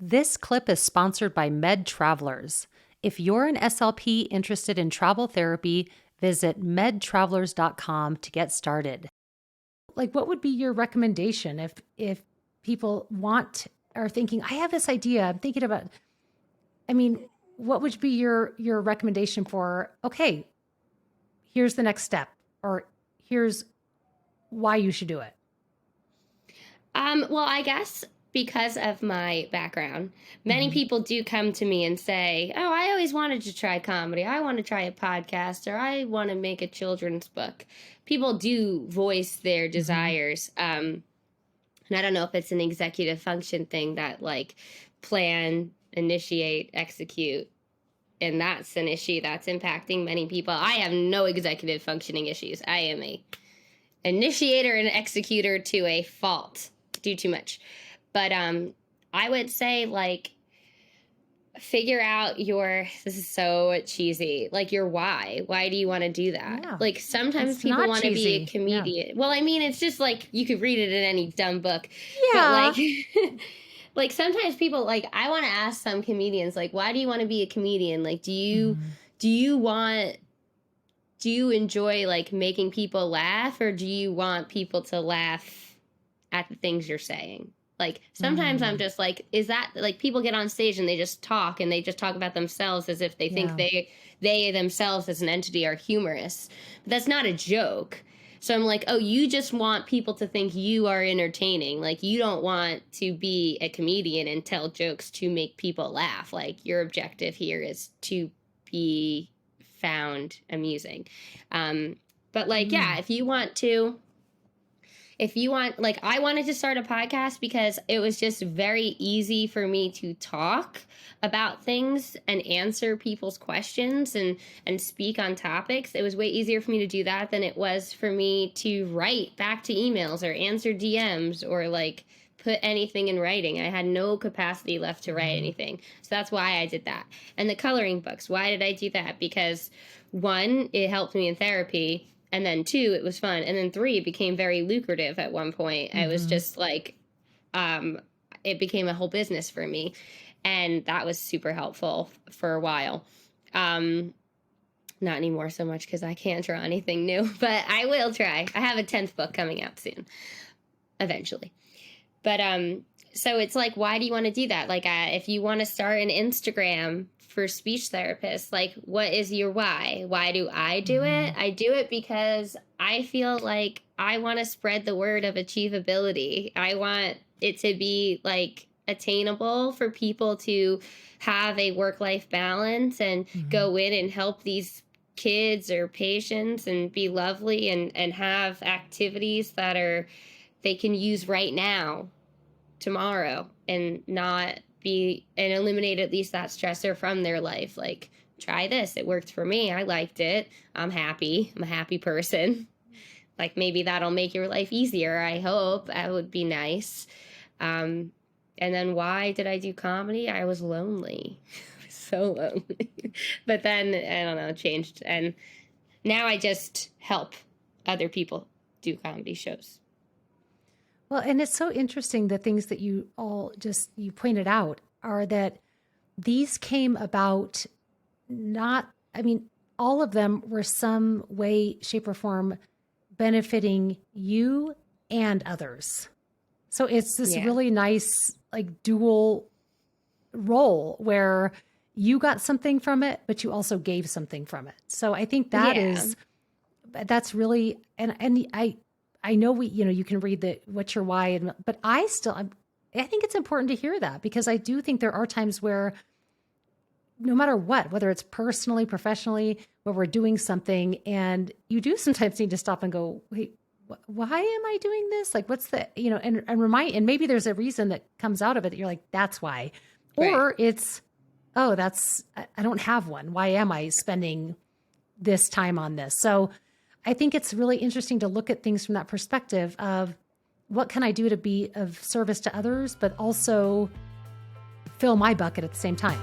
This clip is sponsored by Med Travelers. If you're an SLP interested in travel therapy, visit medtravelers.com to get started. Like, what would be your recommendation if people are thinking, I have this idea, I'm thinking about, what would be your recommendation for, okay, here's the next step, or here's why you should do it? Well, I guess because of my background, many people do come to me and say, oh, I always wanted to try comedy. I want to try a podcast, or I want to make a children's book. People do voice their desires. And I don't know if it's an executive function thing that like plan, initiate, execute. And that's an issue that's impacting many people. I have no executive functioning issues. I am a initiator and executor to a fault. Do too much. But I would say, like, figure out this is so cheesy, like your why. Why do you want to do that? Yeah. Like sometimes It's people not want to be a cheesy. comedian. Yeah. Well, I mean, it's just like you could read it in any dumb book. Yeah. But like like sometimes people, like, I want to ask some comedians, like, why do you want to be a comedian? Like, do you enjoy like making people laugh, or do you want people to laugh at the things you're saying? Like sometimes I'm just like, is that like people get on stage and they just talk about themselves as if they think they themselves as an entity are humorous. But that's not a joke. So I'm like, oh, you just want people to think you are entertaining. Like you don't want to be a comedian and tell jokes to make people laugh. Like your objective here is to be found amusing. But like, yeah, if you want, like, I wanted to start a podcast because it was just very easy for me to talk about things and answer people's questions and speak on topics. It was way easier for me to do that than it was for me to write back to emails or answer DMs or like put anything in writing. I had no capacity left to write anything. So that's why I did that. And the coloring books, why did I do that? Because 1, it helped me in therapy. And then 2, it was fun. And then 3, it became very lucrative at one point. I was just like, it became a whole business for me. And that was super helpful for a while. Not anymore so much because I can't draw anything new, but I will try. I have a 10th book coming out soon, eventually. But so it's like, why do you want to do that? Like, if you want to start an Instagram for speech therapists, like, what is your why? Why do I do it? I do it because I feel like I want to spread the word of achievability. I want it to be like attainable for people to have a work-life balance and go in and help these kids or patients and be lovely and have activities that they can use right now, tomorrow, and not be, and eliminate at least that stressor from their life. Like, try this. It worked for me. I liked it. I'm happy. I'm a happy person. Like, maybe that'll make your life easier. I hope. That would be nice. And then why did I do comedy? I was lonely. So lonely. But then, I don't know, changed. And now I just help other people do comedy shows. Well, and it's so interesting, the things that you pointed out are that these came about all of them were some way, shape, or form benefiting you and others. So it's this really nice, like, dual role where you got something from it, but you also gave something from it. So I think that's really, and I know you can read what's your why, but I think it's important to hear that, because I do think there are times where no matter what, whether it's personally, professionally, where we're doing something, and you do sometimes need to stop and go, wait, why am I doing this? Like, what's the, and maybe there's a reason that comes out of it that you're like, that's why. Right. Or it's, I don't have one. Why am I spending this time on this? So I think it's really interesting to look at things from that perspective of what can I do to be of service to others, but also fill my bucket at the same time.